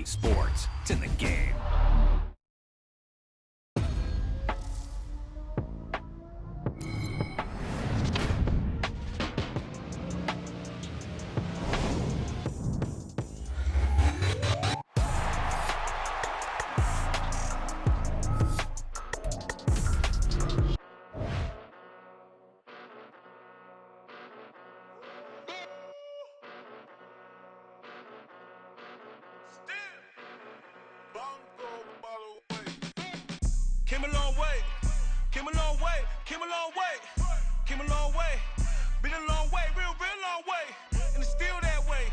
sports. It's in the game. Came a long way, came a long way, came a long way, came a long way, been a long way, real long way, and it's still that way,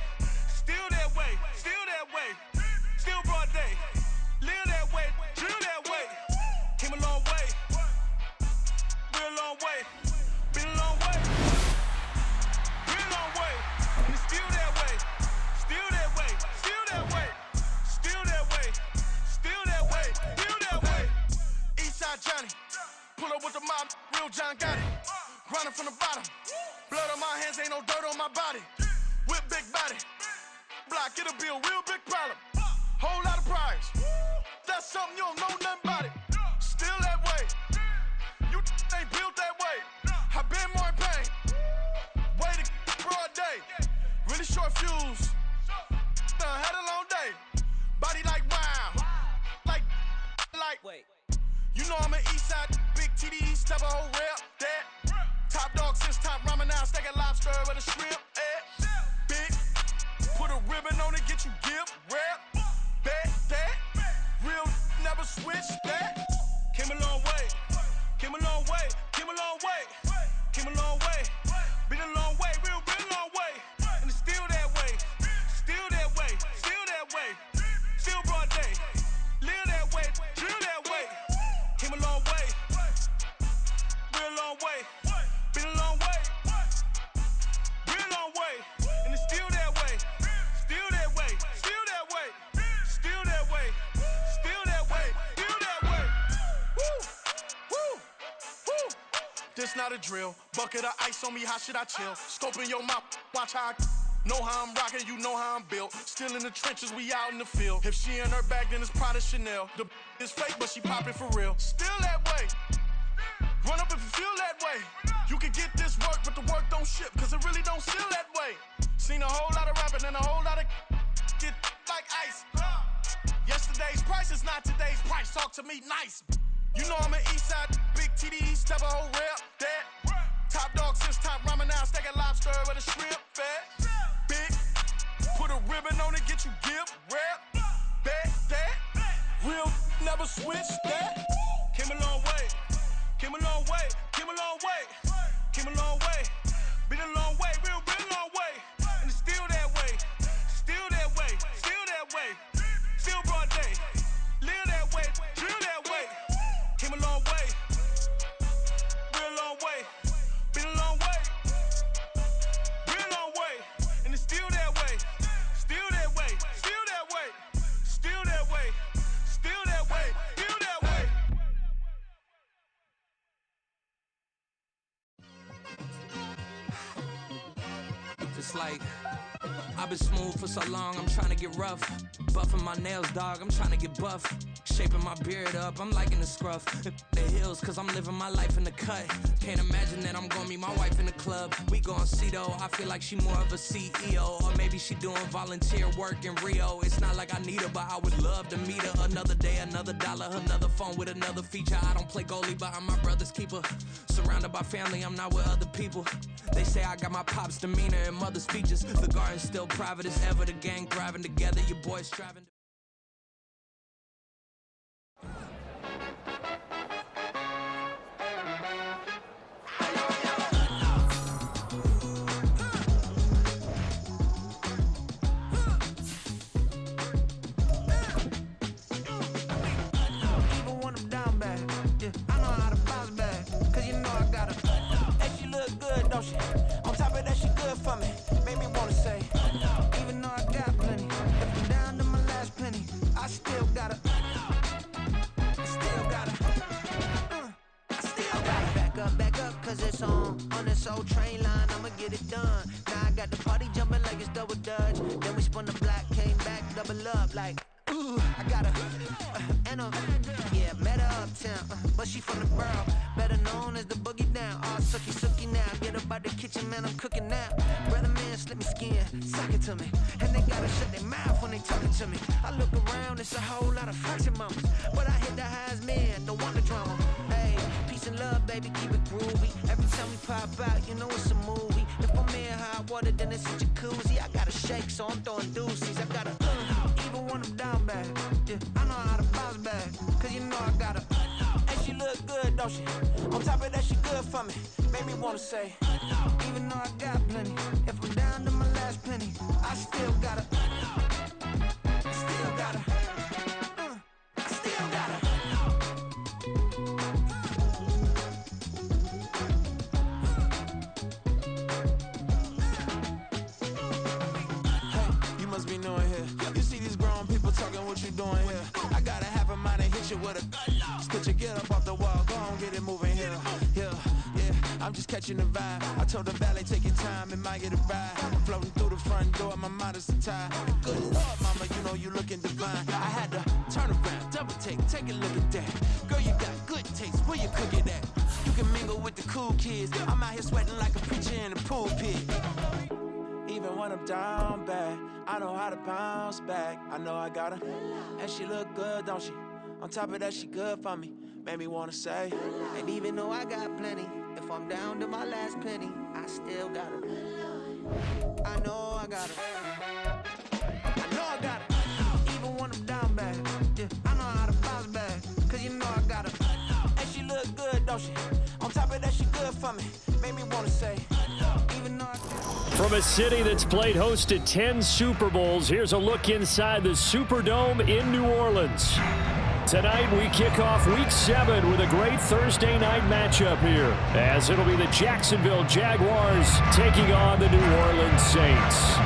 still that way, still that way, still broad day, live that way, drill that way, came a long way, real long way, been a long way, real long way, and it's still that way, still that way, still that way, still that way, still that way, still that way. Eastside Johnny, pull up with the mob, real John got it. Grinding from the bottom, blood on my hands, ain't no dirt on my body. Whip big body, block, it'll be a real big problem. Whole lot of priors, that's something you don't know nothing about it. Still that way, you ain't built that way. I been more in pain, way to broad day. Really short fuse, had a long day. Body like wow, like. Wait. You know I'm an Eastside, big TDs, type of whole rep, that. Top dog since top ramen now, steak and lobster with a shrimp, Big, put a ribbon on it, get you gift, rep, bet, that. Real, never switch, that. Came a long way, came a long way, came a long way, came a long way. Been a long way, real long way. And it's still that way, still that way, still that way. Still broad day, live that way, drill that way. Came a long way, real long way, been a long way, real long way, and it's still that way, still that way, still that way, still that way, still that way, still that way. Woo, woo, woo. This not a drill, bucket of ice on me, how should I chill? Scope in your mouth, watch how I know how I'm rocking, you know how I'm built. Still in the trenches, we out in the field. If she in her bag, then it's Prada Chanel. The is fake, but she poppin' for real. Still that way. Run up if you feel that way. You can get this work, but the work don't ship, cause it really don't feel that way. Seen a whole lot of rapping and a whole lot of get like ice. Yesterday's price is not today's price. Talk to me nice. You know I'm an Eastside, big TDs, type of whole rep, that. Top dog since top ramen now, steak and lobster with a shrimp, fat. Big, put a ribbon on it, get you gift, rep, bet, that. Real, never switch, that. Came a long way, came a long way, came a long way, came a long way. Been a long way, real long way. And it's still that way, still that way, still that way. Still broad day, live that way, drill that way. Came a long way, real long way. Been a long way, real long way. And it's still that way, still that way, still that way, still that way, still that way, still that way. It's like I've been smooth for so long, I'm trying to get rough. Buffing my nails, dog, I'm trying to get buff. Shaping my beard up, I'm liking the scruff. The hills, cause I'm living my life in the cut. Can't imagine that I'm gonna meet my wife in the club. We gon' see though, I feel like she more of a CEO. Or maybe she doing volunteer work in Rio. It's not like I need her, but I would love to meet her. Another day, another dollar, another phone with another feature. I don't play goalie, but I'm my brother's keeper. Surrounded by family, I'm not with other people. They say I got my pop's demeanor and mother's speeches. The garden's still private as ever, the gang thriving together, your boys striving. Even when I'm down bad, yeah, I know how to bounce back, cause you know I got her. Hey, she look good, don't she? On top of that, she good for me. Made me wanna say, even though I got plenty, if I'm down to my last penny, I still got her. I still got her. I still got her. Back up, cause it's on this old train line, I'ma get it done. Now I got the party jumping like it's double dutch. Then we spun the block, came back, double up like, I got met her uptown, but she from the borough, better known as the boogie down. All sookie now, get up out the kitchen, man, I'm cooking now. Brother man, slip me skin, suck it to me, and they gotta shut their mouth when they talking to me. I look around, it's a whole lot of fraction mamas, but I hit the highs, man, don't want the drama. Hey, peace and love, baby, keep it groovy. Every time we pop out, you know it's a movie. If I'm in hot water, then it's a jacuzzi. I gotta shake, so I'm throwing deuces. I gotta even when I'm down bad. Yeah, I know how to bounce back, cause you know I gotta. And she look good, don't she? On top of that, she good for me. Made me wanna say, even though I got plenty, if I'm down to my last penny, I still gotta. I still gotta. I still gotta. Hey, you must be knowing here. You see these grown people talking, what you doing here? I gotta have a mind and hit you with a stitch you, get up off the wall, go on, get it moving here. Yeah, I'm just catching the vibe. I told the valet, take your time, it might get a ride. Floating through the front door, my mind is tied. Good Lord, mama, you know you looking divine. I had to turn around, double take a look at that. Girl, you got good taste, where you cook it at? You can mingle with the cool kids. I'm out here sweating like a preacher in a pool pit. Even when I'm down bad, I know how to bounce back. I know I gotta. And she look good, don't she? On top of that, she good for me. Made me wanna say. And even though I got plenty, if I'm down to my last penny, I still gotta. I know I gotta. I know I gotta. Even when I'm down bad, yeah, I know how to bounce back. Cause you know I gotta. And she look good, don't she? On top of that, she good for me. Made me wanna say. Even though I. From a city that's played host to 10 Super Bowls, here's a look inside the Superdome in New Orleans. Tonight, we kick off Week 7 with a great Thursday night matchup here, as it'll be the Jacksonville Jaguars taking on the New Orleans Saints.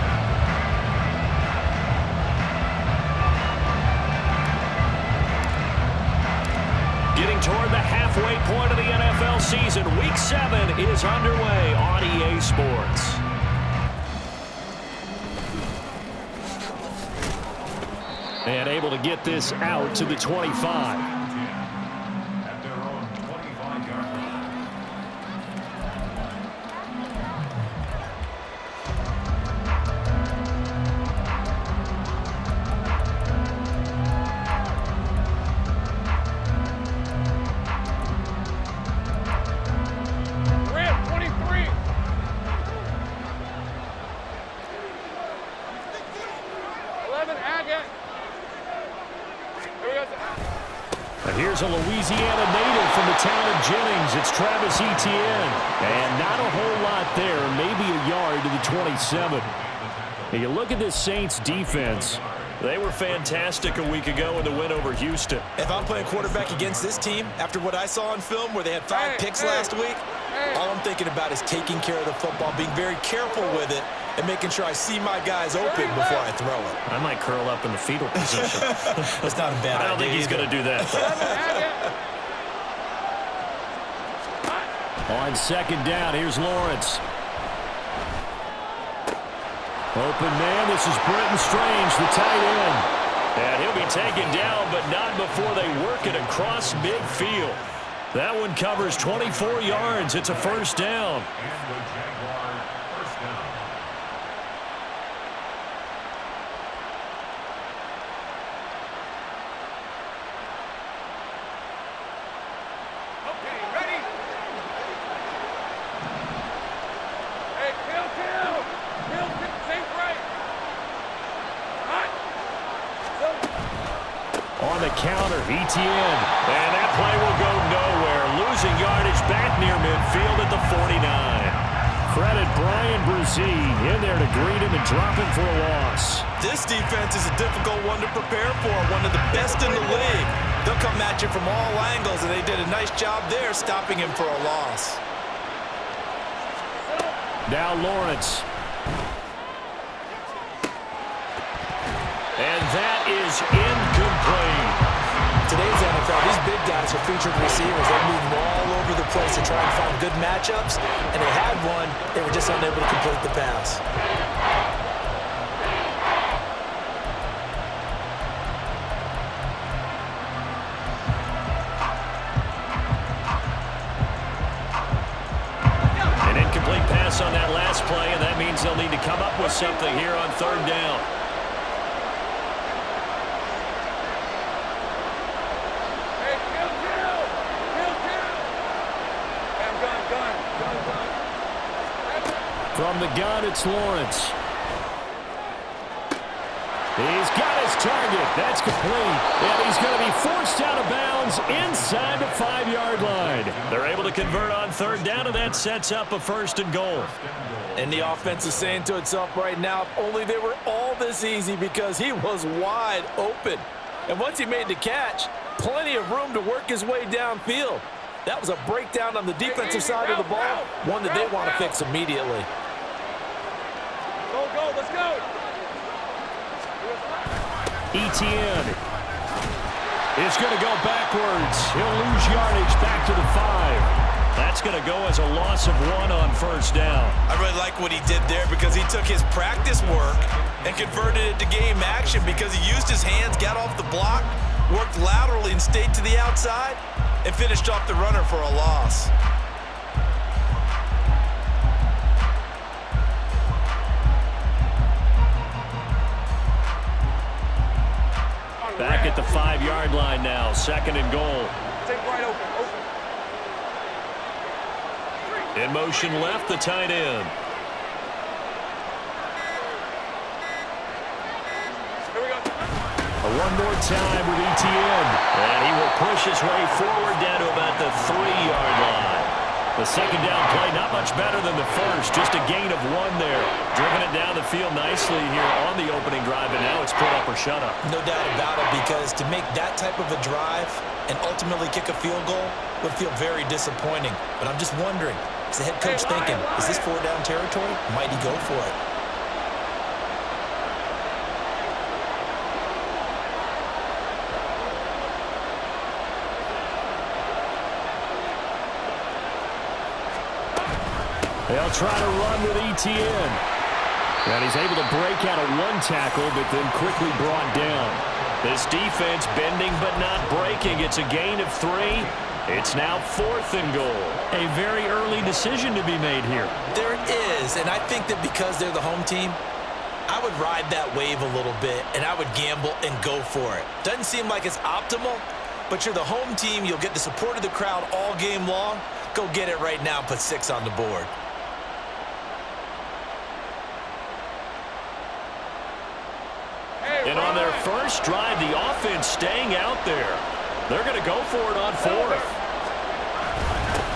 Getting toward the halfway point of the NFL season, Week 7 is underway on EA Sports. And able to get this out to the 25. Here's a Louisiana native from the town of Jennings. It's Travis Etienne. And not a whole lot there, maybe a yard to the 27. And you look at this Saints defense. They were fantastic a week ago in the win over Houston. If I'm playing quarterback against this team, after what I saw on film where they had 5 picks last week, all I'm thinking about is taking care of the football, being very careful with it, and making sure I see my guys open before I throw it. I might curl up in the fetal position. That's not a bad idea. I don't think he's going to do that. On second down, here's Lawrence. Open man, this is Brenton Strange, the tight end. And he'll be taken down, but not before they work it across midfield. That one covers 24 yards. It's a first down. Counter, Etienne, and that play will go nowhere. Losing yardage back near midfield at the 49. Credit Brian Brzee in there to greet him and drop him for a loss. This defense is a difficult one to prepare for, one of the best in the league. They'll come at you from all angles, and they did a nice job there stopping him for a loss. Now Lawrence. And that is incomplete. Today's NFL, these big guys are featured receivers. They move all over the place to try and find good matchups, and they had one. They were just unable to complete the pass. pass on that last play, and that means they'll need to come up with something here on third down. From the gun, it's Lawrence. He's got his target. That's complete. And he's going to be forced out of bounds inside the 5-yard line. They're able to convert on third down, and that sets up a 1st and goal. And the offense is saying to itself right now, if only they were all this easy, because he was wide open. And once he made the catch, plenty of room to work his way downfield. That was a breakdown on the defensive side of the ball, one that they want to fix immediately. Go, let's go. Etienne is going to go backwards. He'll lose yardage back to the 5. That's going to go as a loss of 1 on first down. I really like what he did there, because he took his practice work and converted it to game action, because he used his hands, got off the block, worked laterally and stayed to the outside, and finished off the runner for a loss. Back at the 5-yard line now, 2nd and goal. Take right open. In motion left, the tight end. Here we go. One more time with Etienne. And he will push his way forward down to about the 3-yard line. The 2nd down play, not much better than the first. Just a gain of 1 there. Driven it down the field nicely here on the opening drive, and now it's put up or shut up. No doubt about it, because to make that type of a drive and ultimately kick a field goal would feel very disappointing. But I'm just wondering, is the head coach thinking, is this 4-down territory? Might he go for it? They'll try to run with Etienne. And he's able to break out of 1 tackle, but then quickly brought down. This defense bending but not breaking. It's a gain of 3. It's now 4th and goal. A very early decision to be made here. There is, and I think that because they're the home team, I would ride that wave a little bit, and I would gamble and go for it. Doesn't seem like it's optimal, but you're the home team. You'll get the support of the crowd all game long. Go get it right now and put 6 on the board. And on their first drive, the offense staying out there. They're going to go for it on 4th.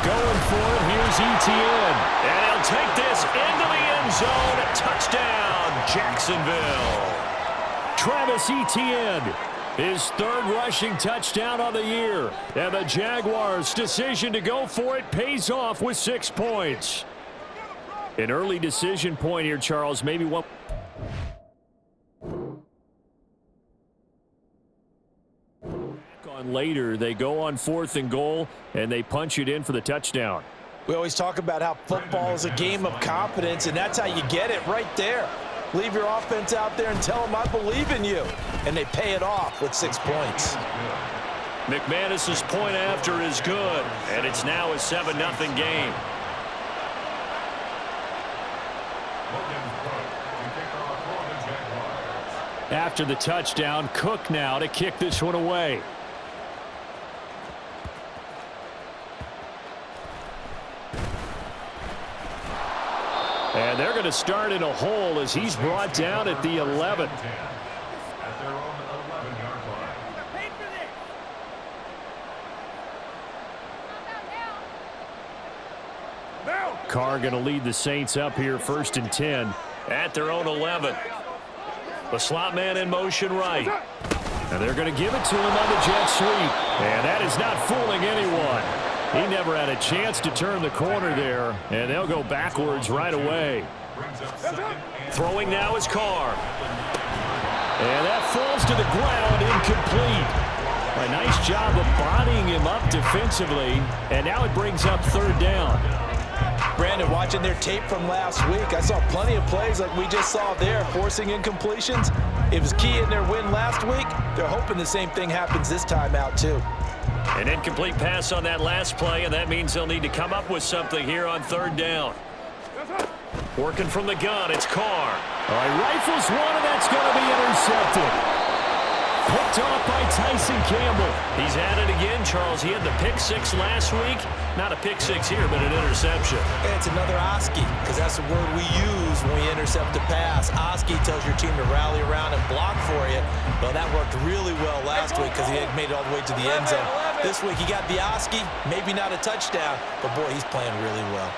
Going for it, here's Etienne. And he'll take this into the end zone. A touchdown, Jacksonville. Travis Etienne, his 3rd rushing touchdown on the year. And the Jaguars' decision to go for it pays off with 6 points. An early decision point here, Charles. Maybe one. Later, they go on 4th and goal, and they punch it in for the touchdown. We always talk about how football is a game of confidence, and that's how you get it right there. Leave your offense out there and tell them I believe in you. And they pay it off with 6 points. McManus's point after is good, and it's now a 7-0 game. After the touchdown, Cook now to kick this one away. And they're going to start in a hole as he's brought down at the 11. Carr going to lead the Saints up here 1st and 10 at their own 11. The slot man in motion right. And they're going to give it to him on the jet sweep. And that is not fooling anyone. He never had a chance to turn the corner there, and they'll go backwards right away. Throwing now is Carr. And that falls to the ground, incomplete. A nice job of bodying him up defensively, and now it brings up 3rd down. Brandon, watching their tape from last week, I saw plenty of plays like we just saw there, forcing incompletions. It was key in their win last week. They're hoping the same thing happens this time out, too. An incomplete pass on that last play, and that means they'll need to come up with something here on 3rd down. Working from the gun, it's Carr. All right, rifles one, and that's going to be intercepted. Picked off by Tyson Campbell. He's at it again, Charles. He had the pick six last week. Not a pick six here, but an interception. And it's another Oski, because that's the word we use when we intercept a pass. Oski tells your team to rally around and block for you. Well, that worked really well last week because he had made it all the way to the end zone. This week he got the Oski, maybe not a touchdown, but boy, he's playing really well.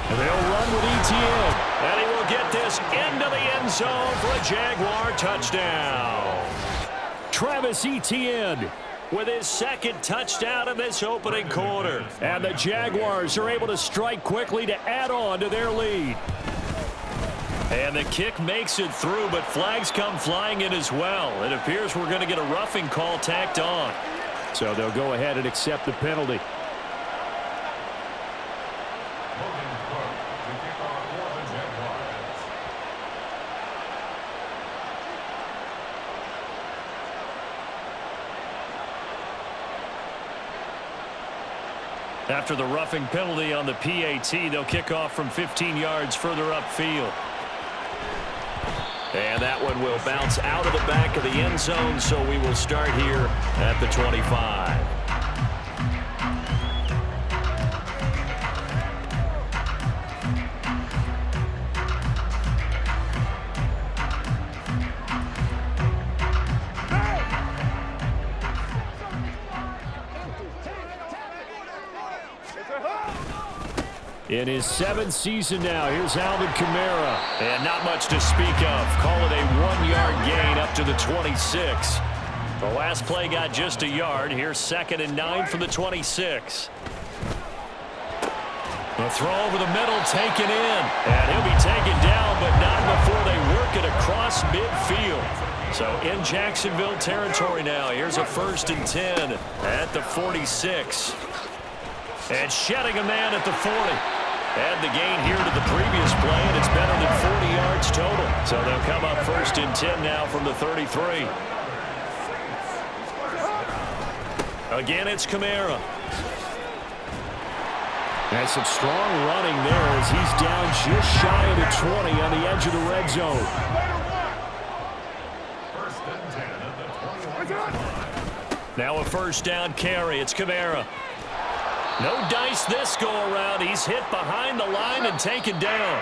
They'll run with Etienne, and he will get this into the end zone for a Jaguar touchdown. Travis Etienne with his second touchdown in this opening quarter. And the Jaguars are able to strike quickly to add on to their lead. And the kick makes it through, but flags come flying in as well. It appears we're going to get a roughing call tacked on. So they'll go ahead and accept the penalty. After the roughing penalty on the PAT, they'll kick off from 15 yards further upfield. And that one will bounce out of the back of the end zone, so we will start here at the 25. In his seventh season now, here's Alvin Kamara. And not much to speak of. Call it a 1-yard gain up to the 26. The last play got just a yard. Here's 2nd and 9 from the 26. The throw over the middle taken in. And he'll be taken down, but not before they work it across midfield. So in Jacksonville territory now. Here's a 1st and 10 at the 46. And shedding a man at the 40. Add the gain here to the previous play, and it's better than 40 yards total. So they'll come up 1st and 10 now from the 33. Again, it's Kamara. And some strong running there as he's down just shy of the 20 on the edge of the red zone. Now a 1st down carry. It's Kamara. No dice this go-around. He's hit behind the line and taken down.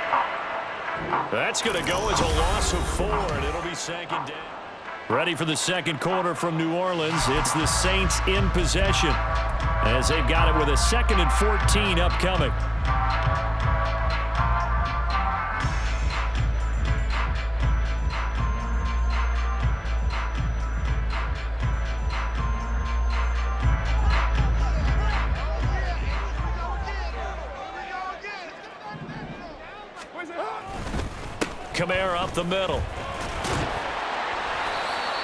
That's going to go as a loss of 4, and it'll be 2nd down. Ready for the second quarter from New Orleans. It's the Saints in possession as they've got it with a 2nd and 14 upcoming. Kamara up the middle.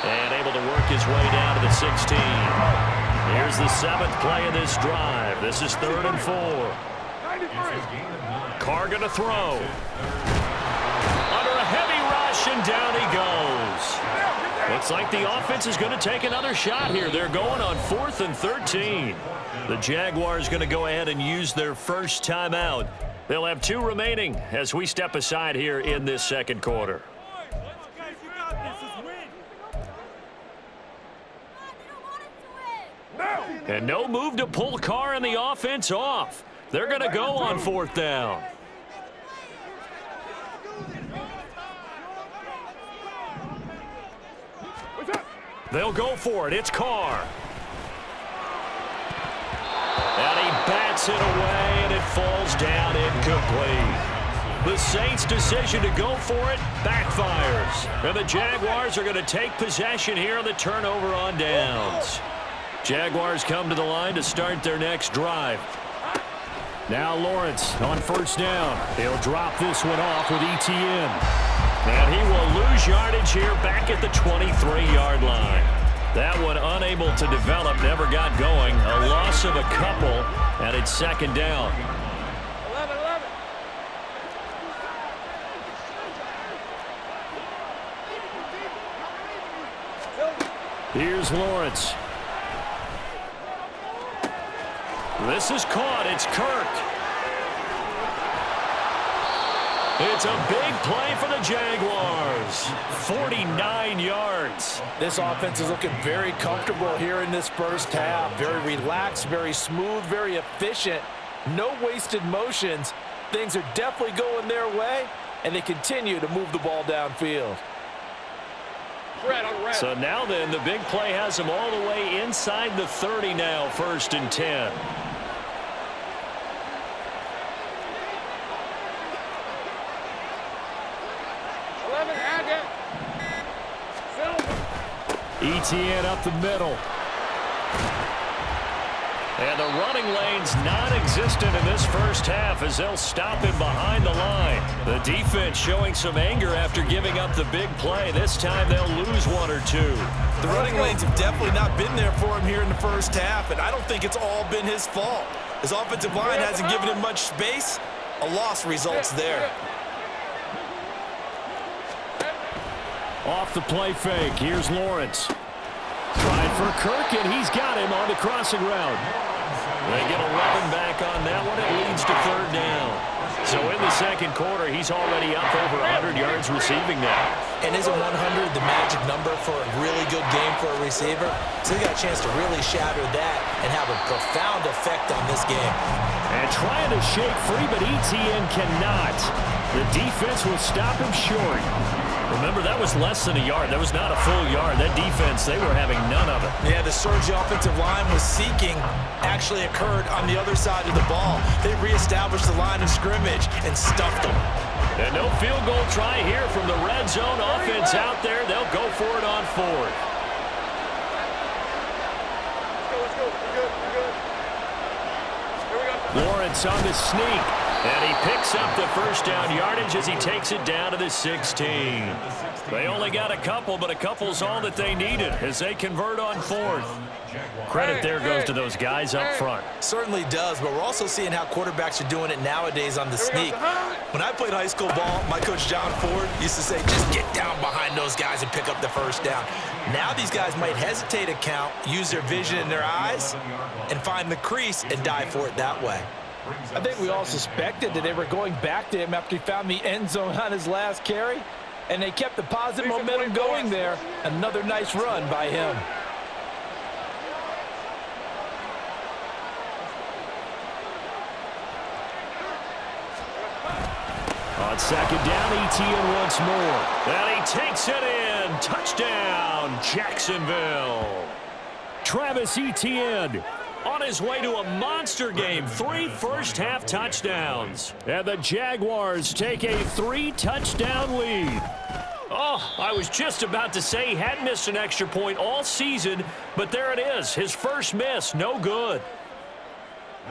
And able to work his way down to the 16. Here's the 7th play of this drive. This is 3rd and 4. Carr gonna throw. Under a heavy rush, and down he goes. Looks like the offense is going to take another shot here. They're going on 4th and 13. The Jaguars going to go ahead and use their first timeout. They'll have 2 remaining as we step aside here in this second quarter. And no move to pull Carr and the offense off. They're going to go on 4th down. They'll go for it. It's Carr. And he bats it away, and it falls down incomplete. The Saints' decision to go for it backfires. And the Jaguars are going to take possession here on the turnover on downs. Jaguars come to the line to start their next drive. Now Lawrence on 1st down. He'll drop this one off with Etienne. And he will lose yardage here back at the 23-yard line. That one unable to develop, never got going. A loss of a couple, and it's 2nd down. Here's Lawrence. This is caught. It's Kirk. It's a big play for the Jaguars. 49 yards. This offense is looking very comfortable here in this first half. Very relaxed, very smooth, very efficient. No wasted motions. Things are definitely going their way, and they continue to move the ball downfield. So now then, the big play has them all the way inside the 30 now, 1st and 10. ETN up the middle. And the running lane's non-existent in this first half as they'll stop him behind the line. The defense showing some anger after giving up the big play. This time they'll lose 1 or 2. The running lanes have definitely not been there for him here in the first half, and I don't think it's all been his fault. His offensive line hasn't given him much space. A loss results there. Off the play fake. Here's Lawrence. Tried for Kirk, and he's got him on the crossing route. They get 11 back on that one. It leads to 3rd down. So in the second quarter, he's already up over 100 yards receiving now. And isn't 100 the magic number for a really good game for a receiver? So he got a chance to really shatter that and have a profound effect on this game. And trying to shake free, but ETN cannot. The defense will stop him short. Remember, that was less than a yard. That was not a full yard. That defense, they were having none of it. Yeah, the surge the offensive line was seeking actually occurred on the other side of the ball. They reestablished the line of scrimmage and stuffed them. And no field goal try here from the red zone offense out there. They'll go for it on 4th. Lawrence on the sneak. And he picks up the first down yardage as he takes it down to the 16. They only got a couple, but a couple's all that they needed as they convert on 4th. Credit there goes to those guys up front. Certainly does, but we're also seeing how quarterbacks are doing it nowadays on the sneak. When I played high school ball, my coach John Ford used to say, just get down behind those guys and pick up the first down. Now these guys might hesitate a count, use their vision in their eyes, and find the crease and dive for it that way. I think we all suspected that they were going back to him after he found the end zone on his last carry, and they kept the positive momentum going there. Another nice run by him. On 2nd down, ETN once more. And he takes it in. Touchdown, Jacksonville. Travis Etienne on his way to a monster game. 3 first-half touchdowns. And the Jaguars take a 3-touchdown lead. Oh, I was just about to say he hadn't missed an extra point all season, but there it is. His first miss, no good.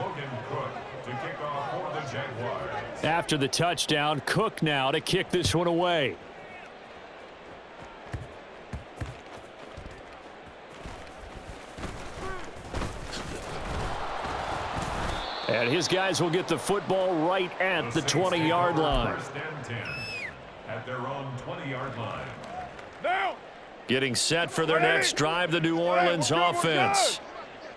Logan Cook to kick off for the Jaguars. After the touchdown, Cook now to kick this one away. And his guys will get the football right at the 20-yard line. First and 10 at their own 20-yard line. Now. Getting set for their next drive, the New Orleans offense.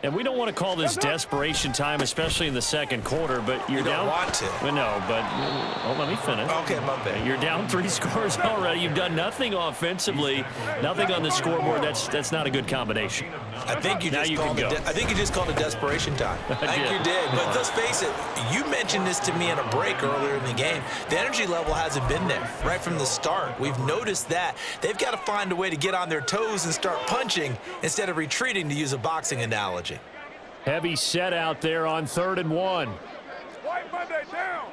And we don't want to call this desperation time, especially in the second quarter, but you're down. You don't want to. Well, no, but let me finish. Okay, my bad. You're down 3 scores already. You've done nothing offensively, nothing on the scoreboard. That's not a good combination. I think you just called it desperation time. I think you did. But let's face it, you mentioned this to me in a break earlier in the game. The energy level hasn't been there right from the start. We've noticed that. They've got to find a way to get on their toes and start punching instead of retreating, to use a boxing analogy. Heavy set out there on 3rd and 1. White Monday down.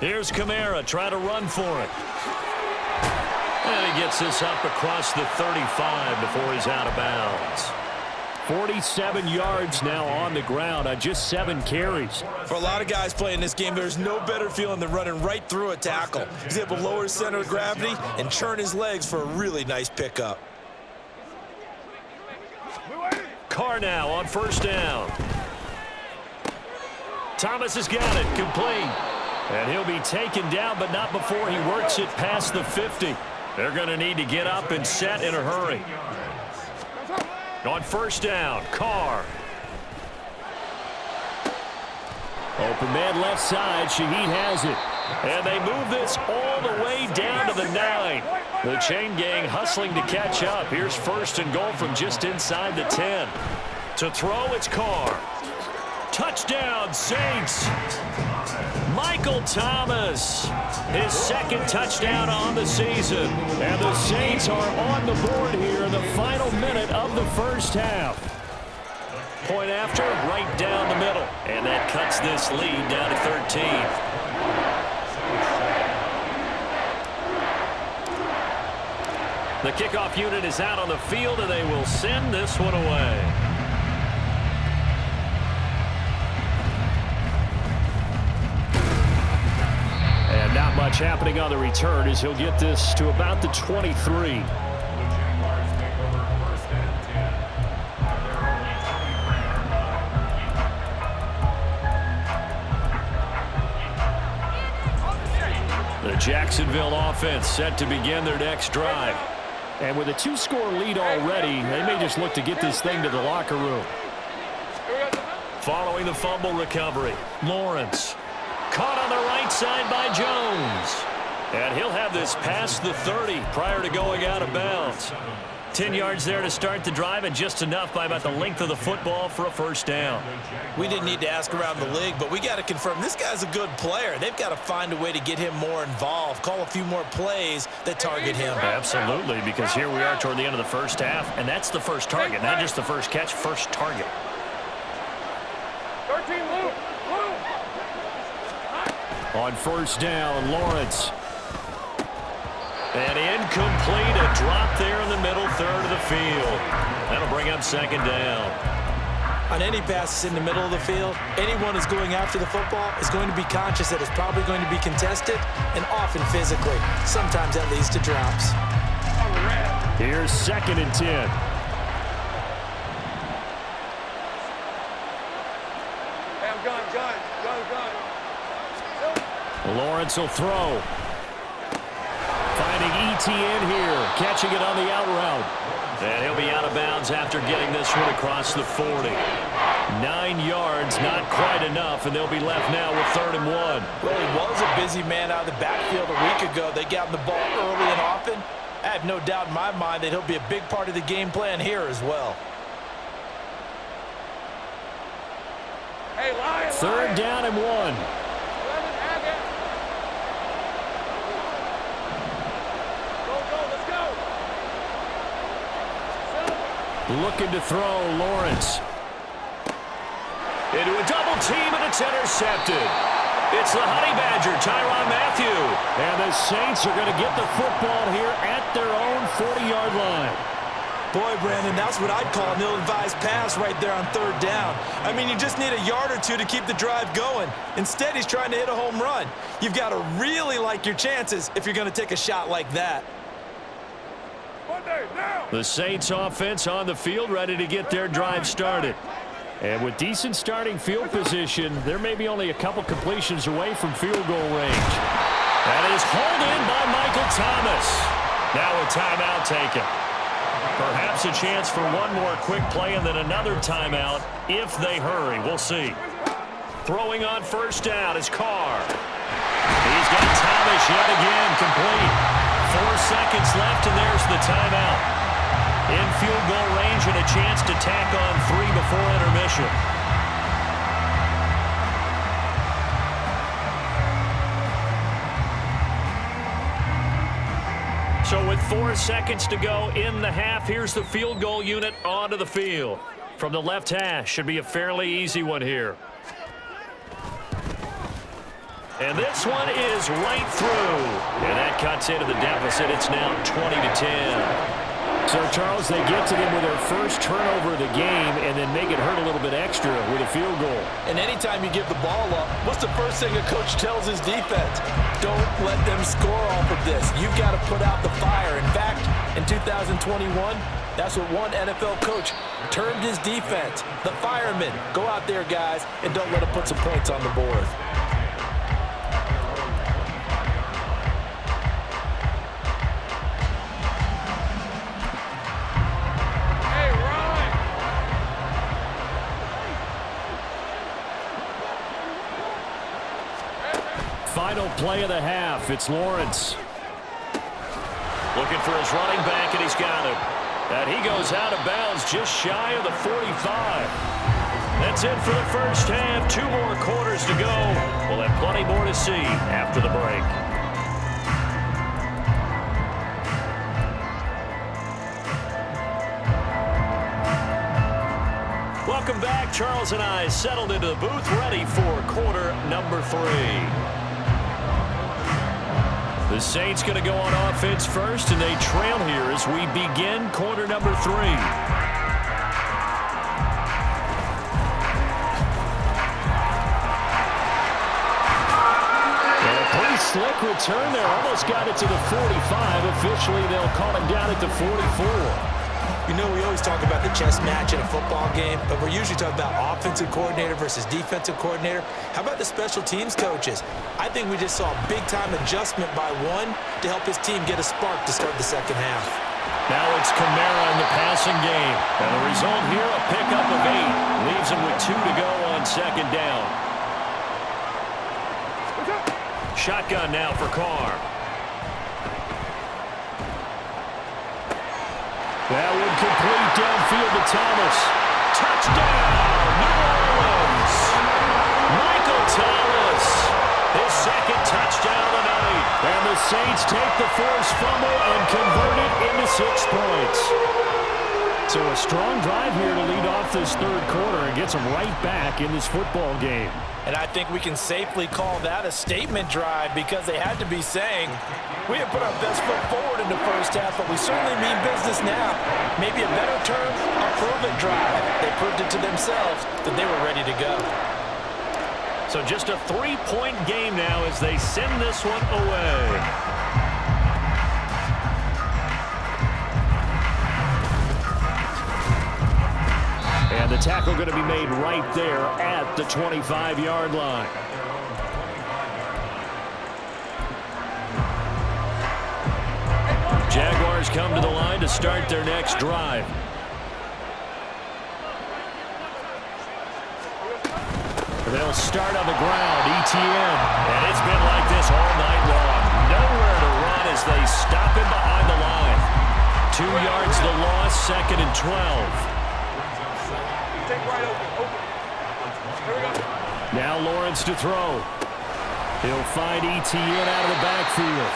Here's Kamara, try to run for it. And he gets this up across the 35 before he's out of bounds. 47 yards now on the ground on just 7 carries. For a lot of guys playing this game, there's no better feeling than running right through a tackle. He's able to lower his center of gravity and churn his legs for a really nice pickup. Carr now on 1st down. Thomas has got it, complete. And he'll be taken down, but not before he works it past the 50. They're going to need to get up and set in a hurry. On first down, Carr. Open man left side. Shaheed has it. And they move this all the way down to the 9. The chain gang hustling to catch up. Here's first and goal from just inside the 10. To throw, it's Carr. Touchdown, Saints. Michael Thomas, his second touchdown on the season. And the Saints are on the board here in the final minute of the first half. Point after, right down the middle. And that cuts this lead down to 13. The kickoff unit is out on the field, and they will send this one away. And not much happening on the return as he'll get this to about the 23. The Jacksonville offense set to begin their next drive. And with a 2-score lead already, they may just look to get this thing to the locker room. Following the fumble recovery, Lawrence. Caught on the right side by Jones. And he'll have this past the 30 prior to going out of bounds. 10 yards there to start the drive, and just enough by about the length of the football for a first down. We didn't need to ask around the league, but we got to confirm this guy's a good player. They've got to find a way to get him more involved, call a few more plays that target him. Absolutely, because here we are toward the end of the first half, and that's the first target, not just the first catch, first target. 13, move. On first down, Lawrence. And incomplete, a drop there in the middle third of the field. That'll bring up second down. On any passes in the middle of the field, anyone who's going after the football is going to be conscious that it's probably going to be contested, and often physically. Sometimes that leads to drops. Here's second and 10. Lawrence will throw. Finding ETN here, catching it on the out route. And he'll be out of bounds after getting this one across the 40. 9 yards, not quite enough, and they'll be left now with 3rd and 1. Well, he was a busy man out of the backfield a week ago. They got him the ball early and often. I have no doubt in my mind that he'll be a big part of the game plan here as well. Hey, Lion, 3rd down and 1. Looking to throw, Lawrence. Into a double team, and it's intercepted. It's the Honey Badger, Tyrann Mathieu. And the Saints are going to get the football here at their own 40-yard line. Boy, Brandon, that's what I'd call an ill-advised pass right there on 3rd down. I mean, you just need a yard or two to keep the drive going. Instead, he's trying to hit a home run. You've got to really like your chances if you're going to take a shot like that. The Saints offense on the field, ready to get their drive started. And with decent starting field position, there may be only a couple completions away from field goal range. That is hauled in by Michael Thomas. Now a timeout taken. Perhaps a chance for one more quick play and then another timeout if they hurry. We'll see. Throwing on first down is Carr. He's got Thomas yet again complete. 4 seconds left, and there's the timeout. In field goal range and a chance to tack on 3 before intermission. So with 4 seconds to go in the half, here's the field goal unit onto the field. From the left hash, should be a fairly easy one here. And this one is right through. And that cuts into the deficit. It's now 20-10. So, Charles, they get to them with their first turnover of the game and then make it hurt a little bit extra with a field goal. And anytime you give the ball up, what's the first thing a coach tells his defense? Don't let them score off of this. You've got to put out the fire. In fact, in 2021, that's what one NFL coach termed his defense. The firemen. Go out there, guys, and don't let them put some points on the board. final play of the half. It's Lawrence. Looking for his running back, and he's got him. And he goes out of bounds just shy of the 45. That's it for the first half. 2 more quarters to go. We'll have plenty more to see after the break. Welcome back. Charles and I settled into the booth, ready for quarter number 3. The Saints going to go on offense first, and they trail here as we begin quarter number 3. And a pretty slick return there. Almost got it to the 45. Officially, they'll call him down at the 44. You know, we always talk about the chess match in a football game, but we're usually talking about offensive coordinator versus defensive coordinator. How about the special teams coaches? I think we just saw a big-time adjustment by one to help his team get a spark to start the second half. Now it's Kamara in the passing game. And the result here, a pickup of 8. Leaves him with 2 to go on second down. Shotgun now for Carr. That would complete downfield to Thomas. Touchdown, New Orleans. Michael Thomas, his second touchdown of the night. And the Saints take the forced fumble and convert it into 6 points. So a strong drive here to lead off this third quarter and gets them right back in this football game. And I think we can safely call that a statement drive because they had to be saying, we have put our best foot forward in the first half, but we certainly mean business now. Maybe a better term, a prove-it drive. They proved it to themselves that they were ready to go. So just a 3-point game now as they send this one away. And the tackle going to be made right there at the 25-yard line. Jaguars come to the line to start their next drive. They'll start on the ground, ETN. And it's been like this all night long. Nowhere to run as they stop him behind the line. 2 yards the loss, 2nd and 12. Now Lawrence to throw. He'll find ETN out of the backfield.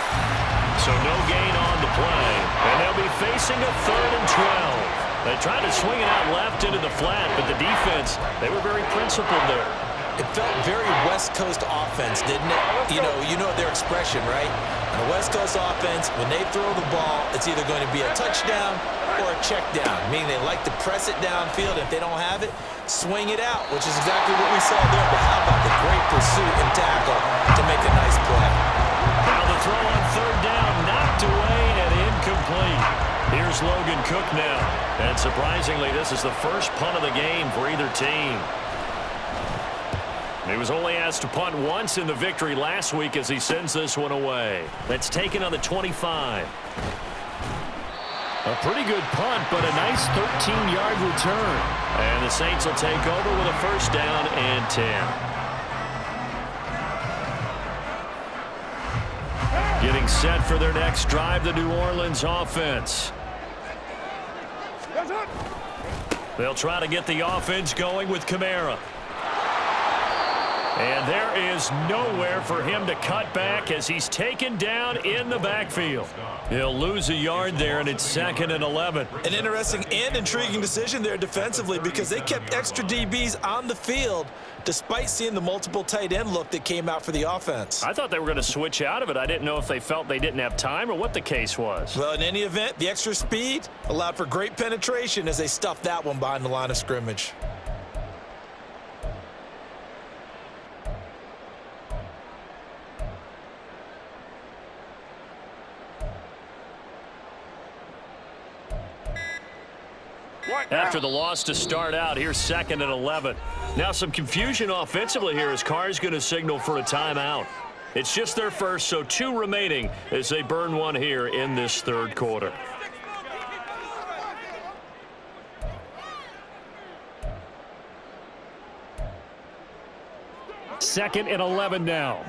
So no gain on the play. And they'll be facing a 3rd and 12. They tried to swing it out left into the flat, but the defense, they were very principled there. It felt very West Coast offense, didn't it? You know their expression, right? On the West Coast offense, when they throw the ball, it's either going to be a touchdown or a check down, meaning they like to press it downfield. If they don't have it, swing it out, which is exactly what we saw there. But how about the great pursuit and tackle to make a nice play? Now the throw on 3rd down, knocked away and incomplete. Here's Logan Cook now. And surprisingly, this is the first punt of the game for either team. He was only asked to punt once in the victory last week as he sends this one away. That's taken on the 25. A pretty good punt, but a nice 13-yard return. And the Saints will take over with a 1st down and 10. Getting set for their next drive, the New Orleans offense. They'll try to get the offense going with Kamara. And there is nowhere for him to cut back as he's taken down in the backfield. He'll lose a yard there, and it's 2nd and 11. An interesting and intriguing decision there defensively because they kept extra DBs on the field despite seeing the multiple tight end look that came out for the offense. I thought they were going to switch out of it. I didn't know if they felt they didn't have time or what the case was. Well, in any event, the extra speed allowed for great penetration as they stuffed that one behind the line of scrimmage. After the loss to start out, here's 2nd and 11. Now some confusion offensively here as Carr's going to signal for a timeout. It's just their first, so 2 remaining as they burn one here in this third quarter. Second and 11 now.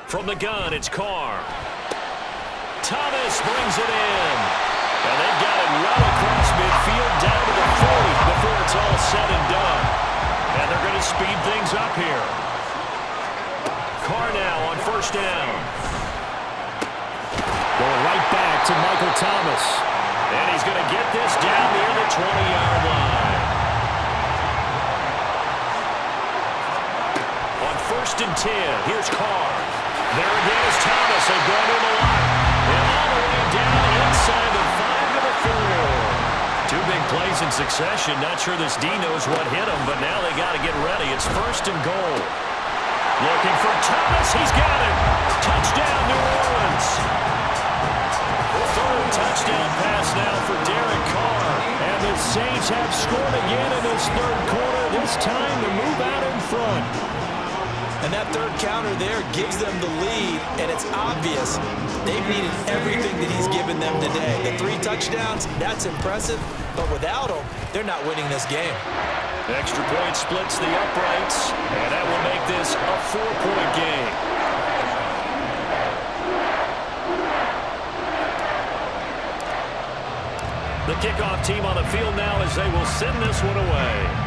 From the gun, it's Carr. Thomas brings it in. And they've got it well across midfield down to the 40 before it's all said and done. And they're going to speed things up here. Carr now on first down. Going right back to Michael Thomas. And he's going to get this down near the 20-yard line. On first and 10, here's Carr. There again is Thomas. They've gone to the line. And all the way down inside the 5 to the 4. Two big plays in succession. Not sure this D knows what hit him, but now they got to get ready. It's first and goal. Looking for Thomas. He's got it. Touchdown, New Orleans. Third touchdown pass now for Derek Carr. And the Saints have scored again in this third quarter. This time to move out in front. And that third counter there gives them the lead, and it's obvious they've needed everything that he's given them today. The 3 touchdowns, that's impressive, but without him, they're not winning this game. Extra point splits the uprights, and that will make this a 4-point game. The kickoff team on the field now as they will send this one away.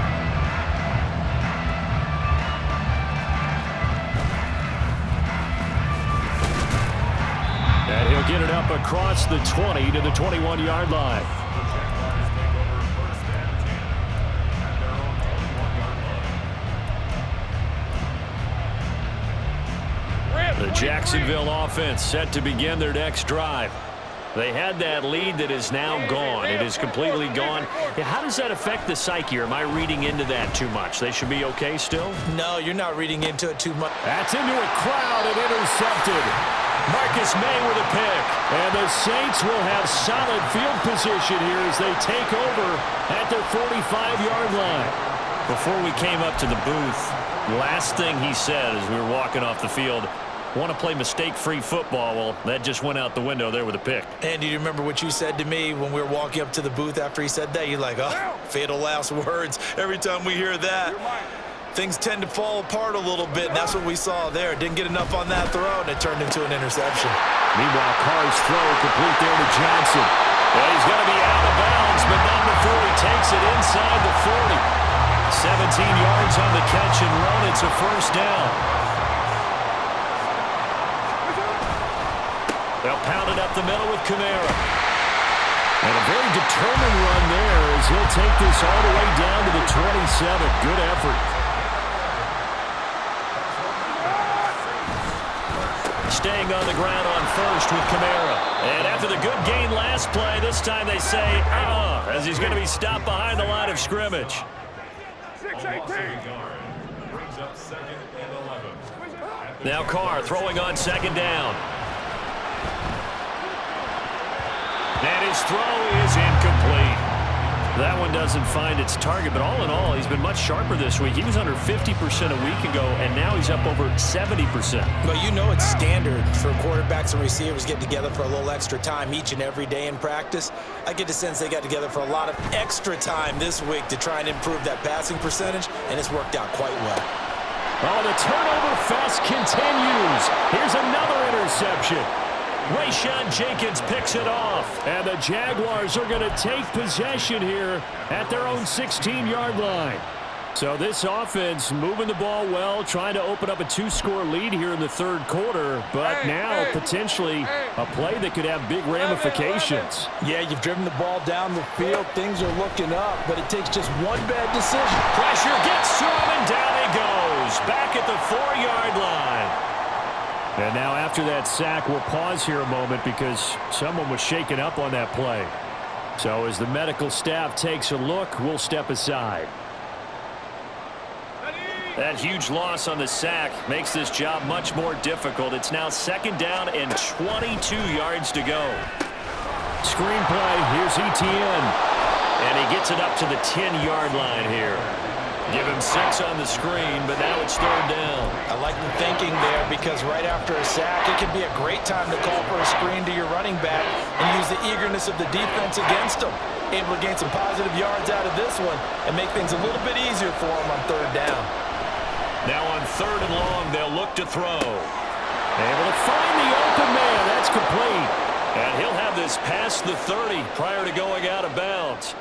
And he'll get it up across the 20 to the 21-yard line. The Jacksonville offense set to begin their next drive. They had that lead that is now gone. It is completely gone. How does that affect the psyche? Or am I reading into that too much? They should be okay still? No, you're not reading into it too much. That's into a crowd and intercepted. Marcus May with a pick. And the Saints will have solid field position here as they take over at their 45-yard line. Before we came up to the booth, last thing he said as we were walking off the field, want to play mistake-free football. Well, that just went out the window there with a pick. And do you remember what you said to me when we were walking up to the booth after he said that? You're like, oh, fatal last words. Every time we hear that, things tend to fall apart a little bit, and that's what we saw there. Didn't get enough on that throw, and it turned into an interception. Meanwhile, Carr's throw complete there to Johnson. And he's going to be out of bounds, but not before he takes it inside the 40. 17 yards on the catch and run. It's a first down. They'll pound it up the middle with Kamara. And a very determined run there as he'll take this all the way down to the 27. Good effort. Staying on the ground on first with Kamara. And after the good gain last play, this time they say, as he's going to be stopped behind the line of scrimmage. 6-18. Brings up 2nd and 11. Now Carr throwing on second down. And his throw is incomplete. That one doesn't find its target, but all in all, he's been much sharper this week. He was under 50% a week ago, and now he's up over 70%. But you know it's standard for quarterbacks and receivers getting together for a little extra time each and every day in practice. I get the sense they got together for a lot of extra time this week to try and improve that passing percentage, and it's worked out quite well. Oh, the turnover fest continues. Here's another interception. Rayshawn Jenkins picks it off. And the Jaguars are going to take possession here at their own 16-yard line. So this offense moving the ball well, trying to open up a 2-score lead here in the third quarter, but now potentially a play that could have big ramifications. Yeah, you've driven the ball down the field. Things are looking up, but it takes just one bad decision. Pressure gets to him, and down he goes. Back at the 4-yard line. And now after that sack, we'll pause here a moment because someone was shaken up on that play. So as the medical staff takes a look, we'll step aside. That huge loss on the sack makes this job much more difficult. It's now 2nd down and 22 yards to go. Screenplay, here's ETN. And he gets it up to the 10-yard line here. Give him 6 on the screen, but now it's 3rd down. I like the thinking there because right after a sack, it can be a great time to call for a screen to your running back and use the eagerness of the defense against him. Able to gain some positive yards out of this one and make things a little bit easier for him on 3rd down. Now on 3rd and long, they'll look to throw. Able to find the open man. That's complete. And he'll have this past the 30 prior to going out of bounds.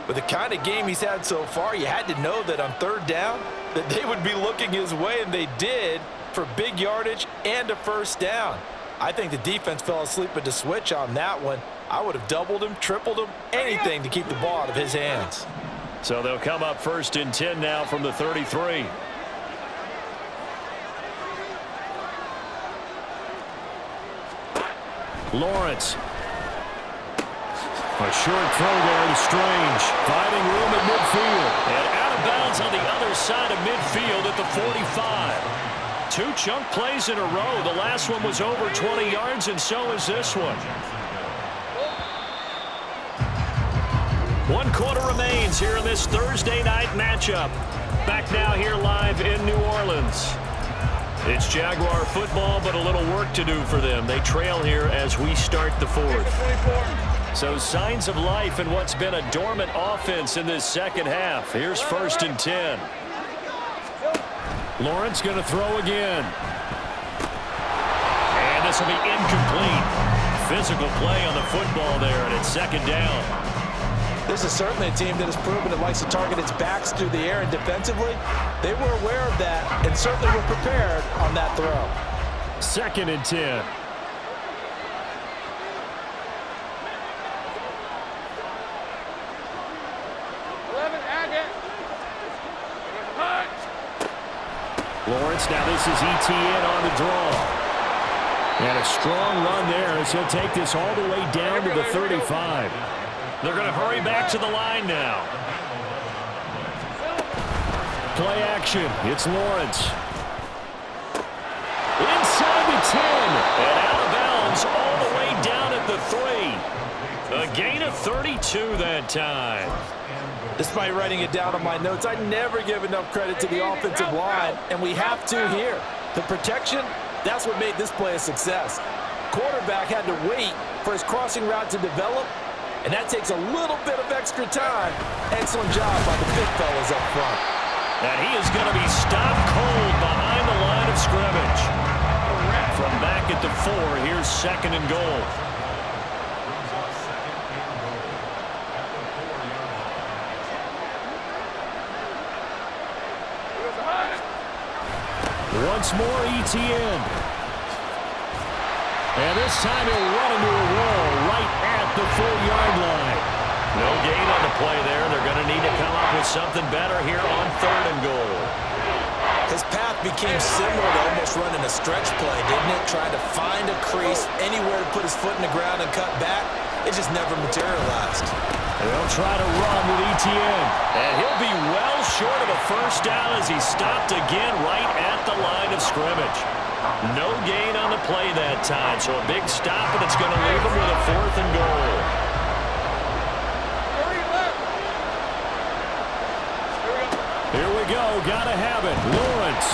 With the kind of game he's had so far, you had to know that on 3rd down that they would be looking his way, and they did, for big yardage and a 1st down. I think the defense fell asleep at the switch on that one. I would have doubled him, tripled him, anything to keep the ball out of his hands. So they'll come up 1st and 10 now from the 33. Lawrence. A short throw there to Strange. Finding room at midfield. And out of bounds on the other side of midfield at the 45. 2 chunk plays in a row. The last one was over 20 yards, and so is this one. 1 quarter remains here in this Thursday night matchup. Back now here live in New Orleans. It's Jaguar football, but a little work to do for them. They trail here as we start the 4th. So signs of life in what's been a dormant offense in this second half. Here's 1st and 10. Lawrence going to throw again. And this will be incomplete. Physical play on the football there, and it's 2nd down. This is certainly a team that has proven it likes to target its backs through the air, and defensively, they were aware of that and certainly were prepared on that throw. 2nd and 10. Lawrence, now this is ETN on the draw. And a strong run there as he'll take this all the way down to the 35. They're going to hurry back to the line now. Play action. It's Lawrence. Inside the 10. And out of bounds all the way down at the 3. A gain of 32 that time. Despite writing it down on my notes, I never give enough credit to the offensive line, and we have to here. The protection, that's what made this play a success. Quarterback had to wait for his crossing route to develop, and that takes a little bit of extra time. Excellent job by the big fellas up front. And he is going to be stopped cold behind the line of scrimmage. From back at the 4, here's 2nd and goal. Once more, ETN. And this time he'll run into a wall right at the 4-yard line. No gain on the play there. They're going to need to come up with something better here on 3rd and goal. His path became similar to almost running a stretch play, didn't it? Trying to find a crease, anywhere to put his foot in the ground and cut back. It just never materialized. They'll try to run with ETN. And he'll be well short of a 1st down as he stopped again right at the line of scrimmage. No gain on the play that time, so a big stop, and it's going to leave him with a 4th and goal. Here we go. Gotta have it. Lawrence.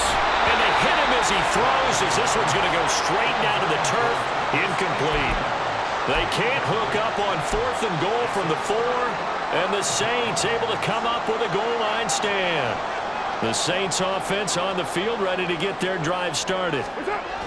And they hit him as he throws, as this one's going to go straight down to the turf. Incomplete. They can't hook up on 4th and goal from the 4, and the Saints able to come up with a goal line stand. The Saints offense on the field ready to get their drive started.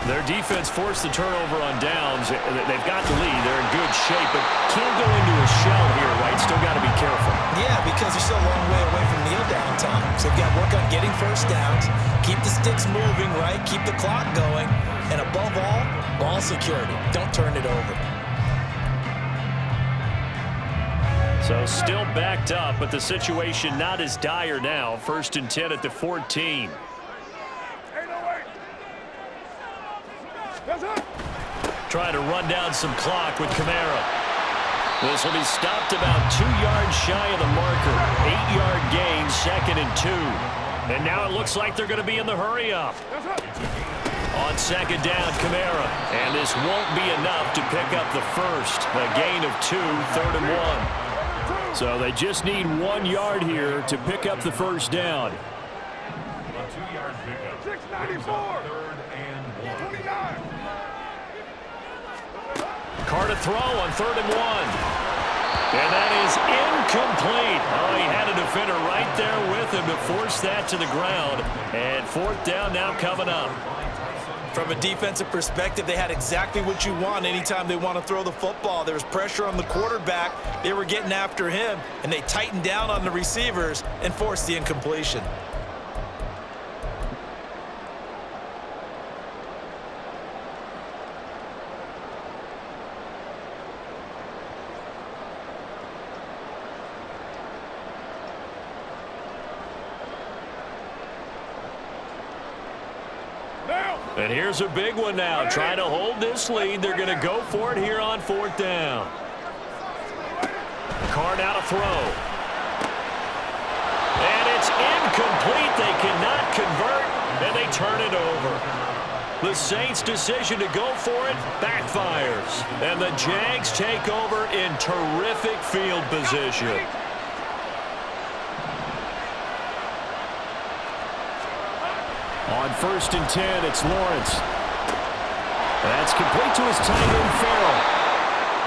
Their defense forced the turnover on downs. They've got the lead. They're in good shape, but can't go into a shell here, right? Still got to be careful. Yeah, because they're still a long way away from kneel down time. So they've got to work on getting 1st downs, keep the sticks moving, right? Keep the clock going, and above all, ball security. Don't turn it over. So still backed up, but the situation not as dire now. 1st and 10 at the 14. Trying to run down some clock with Kamara. This will be stopped about 2 yards shy of the marker. 8-yard gain, 2nd and 2. And now it looks like they're going to be in the hurry up. On 2nd down, Kamara. And this won't be enough to pick up the 1st. A gain of 2, 3rd and 1. So they just need 1 yard here to pick up the first down. A 2-yard pickup. 694. 3rd and 1. 29. Carr to throw on 3rd and 1. And that is incomplete. Oh, he had a defender right there with him to force that to the ground. And 4th down now coming up. From a defensive perspective, they had exactly what you want anytime they want to throw the football. There was pressure on the quarterback. They were getting after him, and they tightened down on the receivers and forced the incompletion. And here's a big one now. Trying to hold this lead. They're going to go for it here on 4th down. Carr now to throw. And it's incomplete. They cannot convert, and they turn it over. The Saints' decision to go for it backfires. And the Jags take over in terrific field position. On 1st and 10, it's Lawrence. That's complete to his tight end, Farrell.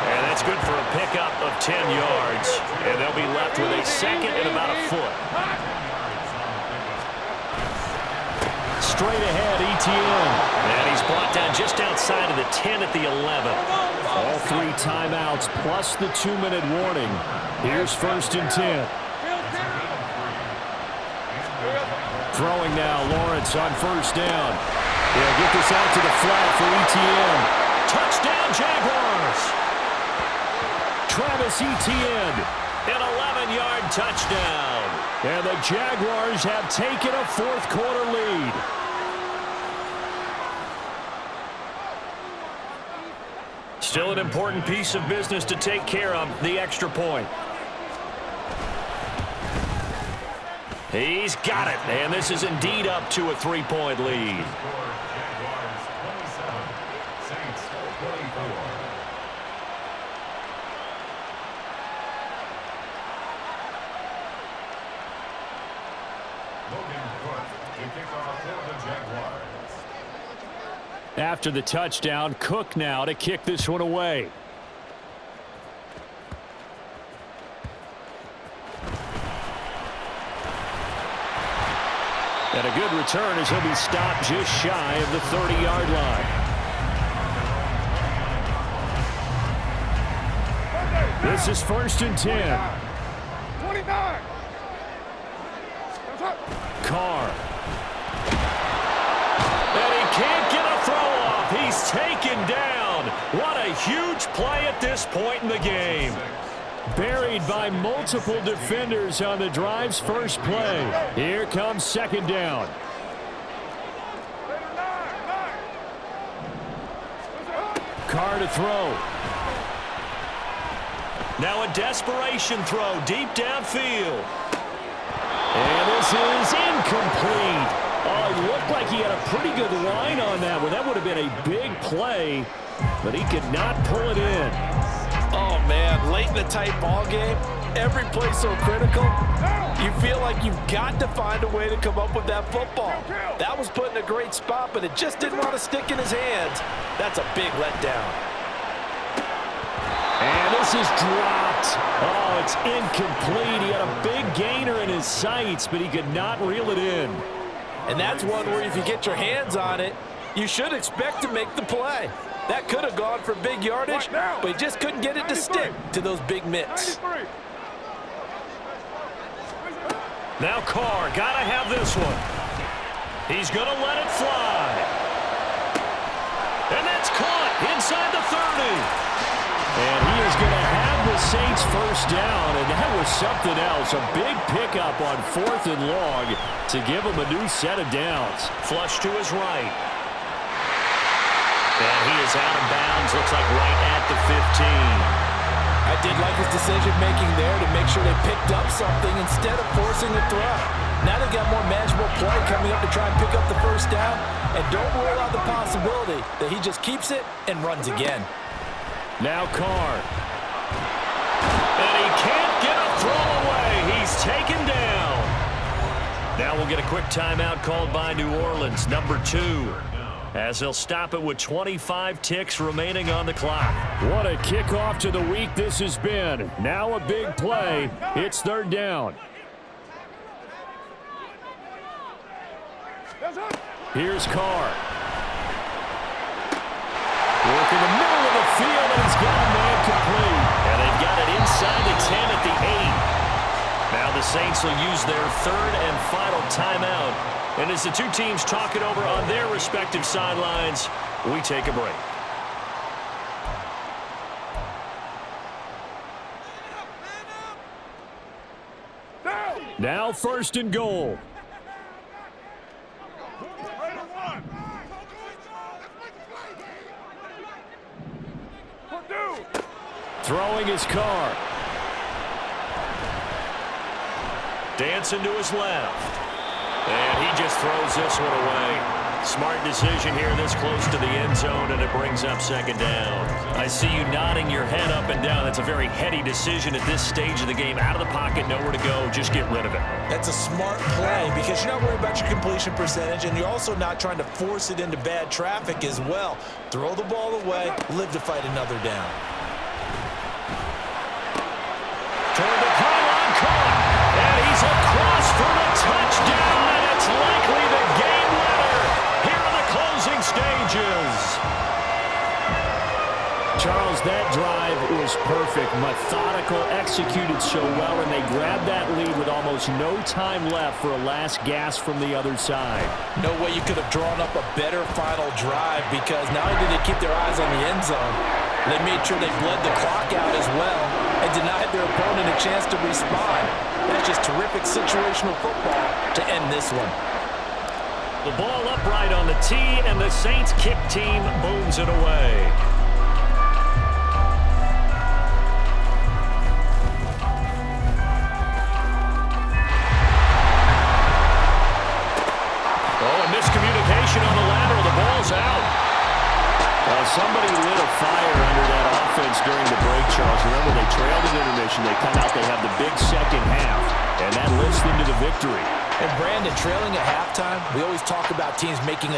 And that's good for a pickup of 10 yards. And they'll be left with a 2nd and about a foot. Straight ahead, ETN. And he's brought down just outside of the 10 at the 11. All 3 timeouts plus the 2-minute warning. Here's 1st and 10. Throwing now, Lawrence on 1st down. He'll get this out to the flat for ETN. Touchdown, Jaguars! Travis Etienne. An 11-yard touchdown. And the Jaguars have taken a 4th quarter lead. Still an important piece of business to take care of, the extra point. He's got it, and this is indeed up to a 3-point lead. Jaguars 27, Saints 24. Logan Cook to kick off for the Jaguars. After the touchdown, Cook now to kick this one away. And a good return as he'll be stopped just shy of the 30-yard line. This is 1st and 10. 29. Carr. And he can't get a throw off. He's taken down. What a huge play at this point in the game. Buried by multiple defenders on the drive's first play. Here comes 2nd down. Carr to throw. Now a desperation throw deep downfield. And this is incomplete. Oh, it looked like he had a pretty good line on that one. That would have been a big play, but he could not pull it in. Oh, man, late in a tight ball game, every play so critical, you feel like you've got to find a way to come up with that football. That was put in a great spot, but it just didn't want to stick in his hands. That's a big letdown. And this is dropped. Oh, it's incomplete. He had a big gainer in his sights, but he could not reel it in. And that's one where if you get your hands on it, you should expect to make the play. That could have gone for big yardage, but he just couldn't get it to stick to those big mitts. Now Carr, gotta have this one. He's gonna let it fly. And that's caught inside the 30. And he is going to have the Saints first down, and that was something else. A big pickup on 4th and long to give him a new set of downs. Flush to his right. And he is out of bounds, looks like right at the 15. I did like his decision-making there to make sure they picked up something instead of forcing the throw. Now they've got more manageable play coming up to try and pick up the first down, and don't rule out the possibility that he just keeps it and runs again. Now Carr. And he can't get a throw taken down. Now we'll get a quick timeout called by New Orleans, number 2, as they'll stop it with 25 ticks remaining on the clock. What a kickoff to the week this has been. Now a big play. It's 3rd down. Here's Carr. Work in the middle of the field, and he's got a man complete. And they've got it inside the 10 at the 8. Now the Saints will use their 3rd and final timeout. And as the two teams talk it over on their respective sidelines, we take a break. Now 1st and goal. Throwing his Carr. Dancing to his left. And he just throws this one away. Smart decision here this close to the end zone, and it brings up 2nd down. I see you nodding your head up and down. That's a very heady decision at this stage of the game. Out of the pocket, nowhere to go. Just get rid of it. That's a smart play because you're not worried about your completion percentage, and you're also not trying to force it into bad traffic as well. Throw the ball away, live to fight another down. Toward the pylon, caught, and he's across for the touchdown, and it's likely the game winner here in the closing stages. Charles, that drive was perfect, methodical, executed so well, and they grabbed that lead with almost no time left for a last gasp from the other side. No way you could have drawn up a better final drive because not only did they keep their eyes on the end zone, they made sure they bled the clock out as well and denied their opponent a chance to respond. That's just terrific situational football to end this one. The ball upright on the tee, and the Saints kick team booms it away. Miscommunication on the lateral. The ball's out. Somebody lit a fire under that offense during the break, Charles. Remember, they trailed at intermission. They come out, they have the big second half, and that lifts them to the victory. And Brandon, trailing at halftime, we always talk about teams making